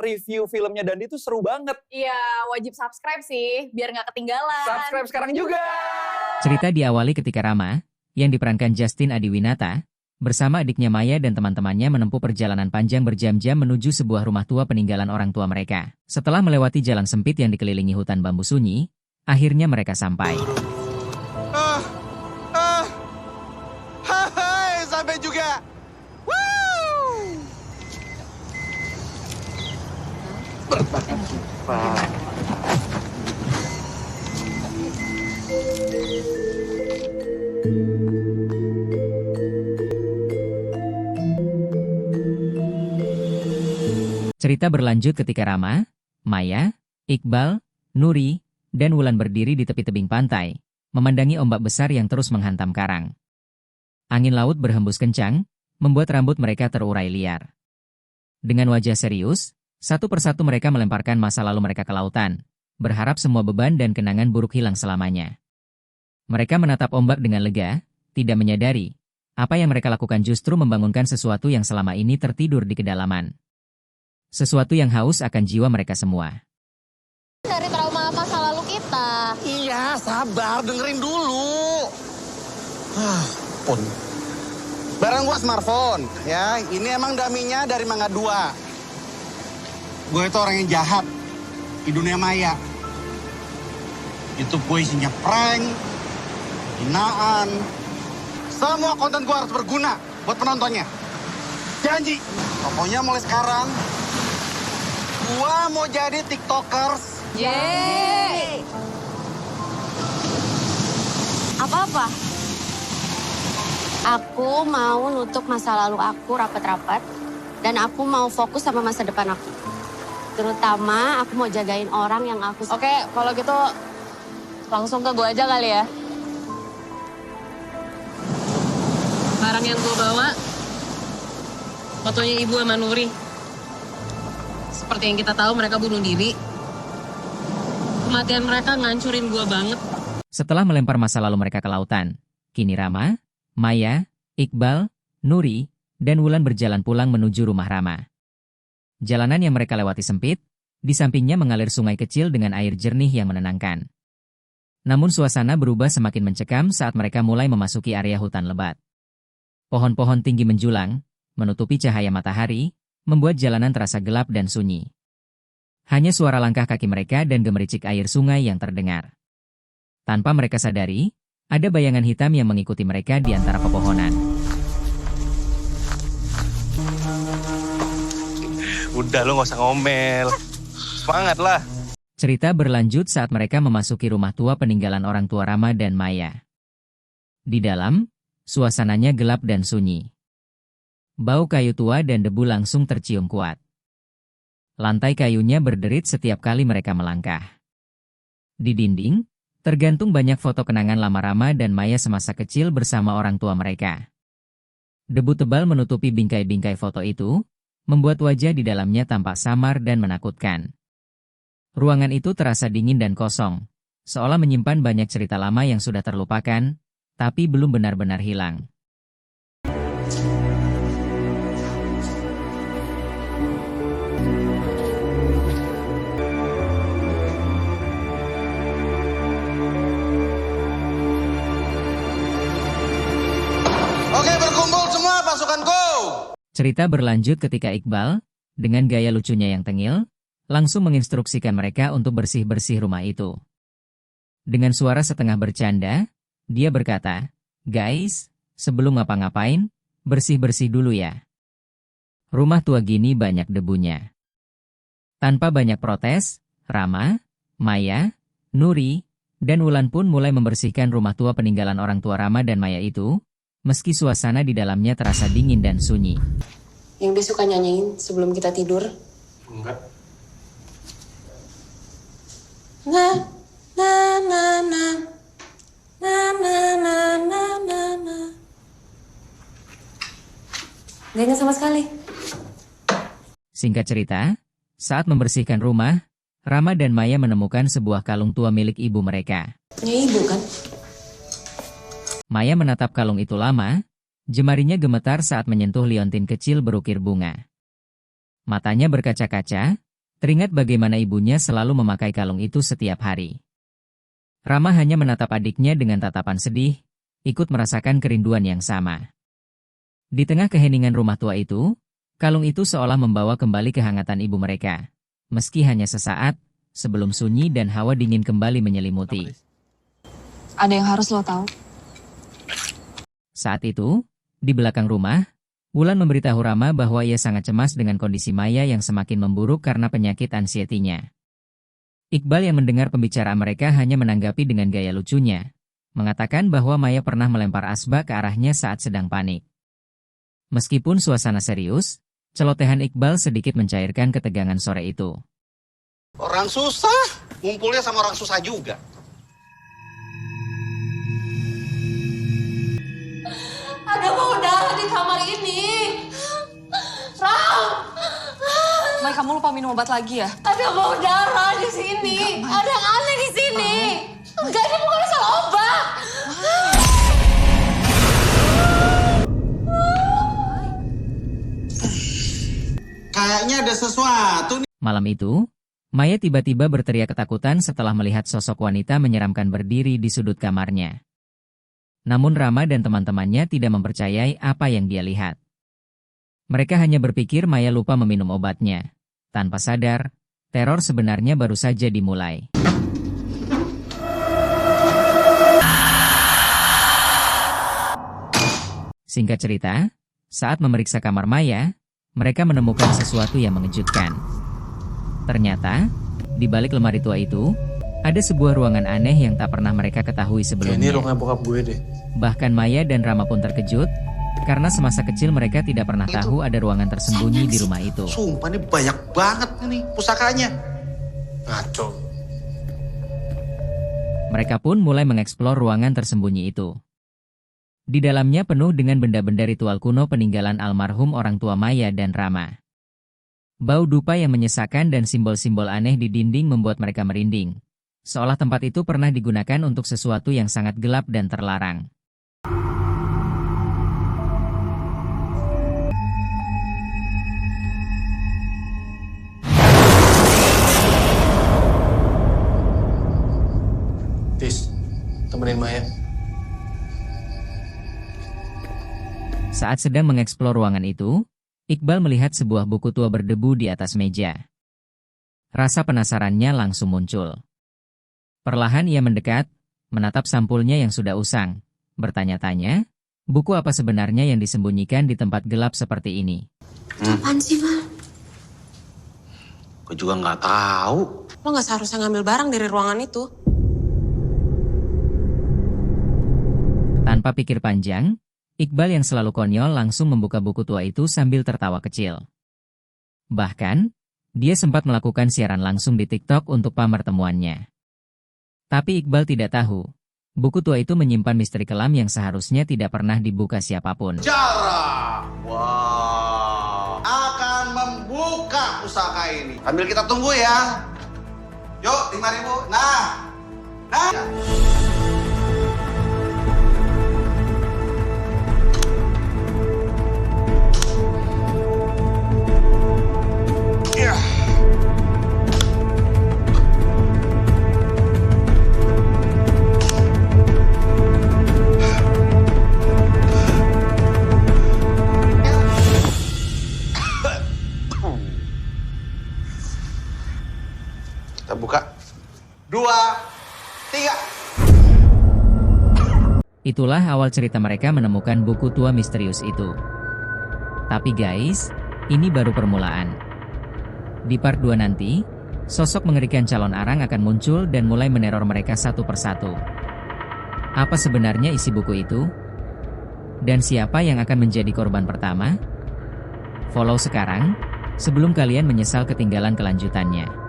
review filmnya Dandi tuh seru banget. Iya, wajib subscribe sih, biar nggak ketinggalan. Subscribe sekarang juga! Cerita diawali ketika Rama, yang diperankan Justin Adiwinata, bersama adiknya Maya dan teman-temannya menempuh perjalanan panjang berjam-jam menuju sebuah rumah tua peninggalan orang tua mereka. Setelah melewati jalan sempit yang dikelilingi hutan bambu sunyi, akhirnya mereka sampai. Hai, sampai juga. Cerita berlanjut ketika Rama, Maya, Iqbal, Nuri, dan Wulan berdiri di tepi tebing pantai, memandangi ombak besar yang terus menghantam karang. Angin laut berhembus kencang, membuat rambut mereka terurai liar. Dengan wajah serius, satu persatu mereka melemparkan masa lalu mereka ke lautan, berharap semua beban dan kenangan buruk hilang selamanya. Mereka menatap ombak dengan lega, tidak menyadari, apa yang mereka lakukan justru membangunkan sesuatu yang selama ini tertidur di kedalaman. Sesuatu yang haus akan jiwa mereka semua. Dari trauma masa lalu kita. Iya, sabar, dengerin dulu. Pun. Barang gua smartphone, ya. Ini emang daminya dari Mangga 2. Gue itu orang yang jahat di dunia maya. YouTube gue isinya prank, hinaan. Semua konten gue harus berguna buat penontonnya. Janji. Pokoknya mulai sekarang, gue mau jadi TikTokers. Yeay. Apa-apa? Aku mau nutup masa lalu aku rapat-rapat. Dan aku mau fokus sama masa depan aku. Terutama aku mau jagain orang yang aku... Oke, kalau gitu langsung ke gue aja kali ya. Barang yang gue bawa, fotonya Ibu sama Nuri. Seperti yang kita tahu mereka bunuh diri. Kematian mereka ngancurin gue banget. Setelah melempar masa lalu mereka ke lautan, kini Rama, Maya, Iqbal, Nuri, dan Wulan berjalan pulang menuju rumah Rama. Jalanan yang mereka lewati sempit, di sampingnya mengalir sungai kecil dengan air jernih yang menenangkan. Namun suasana berubah semakin mencekam saat mereka mulai memasuki area hutan lebat. Pohon-pohon tinggi menjulang, menutupi cahaya matahari, membuat jalanan terasa gelap dan sunyi. Hanya suara langkah kaki mereka dan gemericik air sungai yang terdengar. Tanpa mereka sadari, ada bayangan hitam yang mengikuti mereka di antara pepohonan. Udah, lo gak usah ngomel. Semangat lah. Cerita berlanjut saat mereka memasuki rumah tua peninggalan orang tua Rama dan Maya. Di dalam, suasananya gelap dan sunyi. Bau kayu tua dan debu langsung tercium kuat. Lantai kayunya berderit setiap kali mereka melangkah. Di dinding, tergantung banyak foto kenangan lama Rama dan Maya semasa kecil bersama orang tua mereka. Debu tebal menutupi bingkai-bingkai foto itu, membuat wajah di dalamnya tampak samar dan menakutkan. Ruangan itu terasa dingin dan kosong, seolah menyimpan banyak cerita lama yang sudah terlupakan, tapi belum benar-benar hilang. Oke, berkumpul semua pasukanku. Cerita berlanjut ketika Iqbal, dengan gaya lucunya yang tengil, langsung menginstruksikan mereka untuk bersih-bersih rumah itu. Dengan suara setengah bercanda, dia berkata, "Guys, sebelum ngapa-ngapain, bersih-bersih dulu ya. Rumah tua gini banyak debunya." Tanpa banyak protes, Rama, Maya, Nuri, dan Wulan pun mulai membersihkan rumah tua peninggalan orang tua Rama dan Maya itu, meski suasana di dalamnya terasa dingin dan sunyi. Yang dia suka nyanyiin sebelum kita tidur. Enggak. Na na na na na na na na na na. Gak ingat sama sekali. Singkat cerita, saat membersihkan rumah, Rama dan Maya menemukan sebuah kalung tua milik ibu mereka. Punya ibu kan? Maya menatap kalung itu lama, jemarinya gemetar saat menyentuh liontin kecil berukir bunga. Matanya berkaca-kaca, Teringat bagaimana ibunya selalu memakai kalung itu setiap hari. Rama hanya menatap adiknya dengan tatapan sedih, ikut merasakan kerinduan yang sama. Di tengah keheningan rumah tua itu, kalung itu seolah membawa kembali kehangatan ibu mereka. Meski hanya sesaat, sebelum sunyi dan hawa dingin kembali menyelimuti. Ada yang harus lo tahu. Saat itu, di belakang rumah, Wulan memberitahu Rama bahwa ia sangat cemas dengan kondisi Maya yang semakin memburuk karena penyakit anxiety-nya. Iqbal yang mendengar pembicaraan mereka hanya menanggapi dengan gaya lucunya, mengatakan bahwa Maya pernah melempar asbak ke arahnya saat sedang panik. Meskipun suasana serius, celotehan Iqbal sedikit mencairkan ketegangan sore itu. Orang susah, ngumpulnya sama orang susah juga. Ada bau darah di kamar ini. Ram! Mai, kamu lupa minum obat lagi ya? Ada bau darah di sini. Ada yang aneh di sini. Enggak, ini bukan salah obat. Kayaknya ada sesuatu nih. Malam itu, Maya tiba-tiba berteriak ketakutan setelah melihat sosok wanita menyeramkan berdiri di sudut kamarnya. Namun Rama dan teman-temannya tidak mempercayai apa yang dia lihat. Mereka hanya berpikir Maya lupa meminum obatnya. Tanpa sadar, teror sebenarnya baru saja dimulai. Singkat cerita, saat memeriksa kamar Maya, mereka menemukan sesuatu yang mengejutkan. Ternyata, di balik lemari tua itu, ada sebuah ruangan aneh yang tak pernah mereka ketahui sebelumnya. Ini ruangan bokap gue deh. Bahkan Maya dan Rama pun terkejut, karena semasa kecil mereka tidak pernah tahu ada ruangan tersembunyi di rumah itu. Sumpah ini banyak banget nih pusakanya. Ngaco. Mereka pun mulai mengeksplor ruangan tersembunyi itu. Di dalamnya penuh dengan benda-benda ritual kuno peninggalan almarhum orang tua Maya dan Rama. Bau dupa yang menyesakan dan simbol-simbol aneh di dinding membuat mereka merinding. Seolah tempat itu pernah digunakan untuk sesuatu yang sangat gelap dan terlarang. Tis, temenin Maya. Saat sedang mengeksplor ruangan itu, Iqbal melihat sebuah buku tua berdebu di atas meja. Rasa penasarannya langsung muncul. Perlahan ia mendekat, menatap sampulnya yang sudah usang, bertanya-tanya, buku apa sebenarnya yang disembunyikan di tempat gelap seperti ini. Apaan sih, Val? Gue juga nggak tahu. Lo nggak seharusnya ngambil barang dari ruangan itu. Tanpa pikir panjang, Iqbal yang selalu konyol langsung membuka buku tua itu sambil tertawa kecil. Bahkan, dia sempat melakukan siaran langsung di TikTok untuk pamer temuannya. Tapi Iqbal tidak tahu, buku tua itu menyimpan misteri kelam yang seharusnya tidak pernah dibuka siapapun. Cara, wow, akan membuka pusaka ini. Sambil kita tunggu ya. Yuk, 5.000. Nah. Kita buka. 2, 3. Itulah awal cerita mereka menemukan buku tua misterius itu. Tapi guys, ini baru permulaan. Di part 2 nanti, sosok mengerikan calon arang akan muncul dan mulai meneror mereka satu persatu. Apa sebenarnya isi buku itu? Dan siapa yang akan menjadi korban pertama? Follow sekarang, sebelum kalian menyesal ketinggalan kelanjutannya.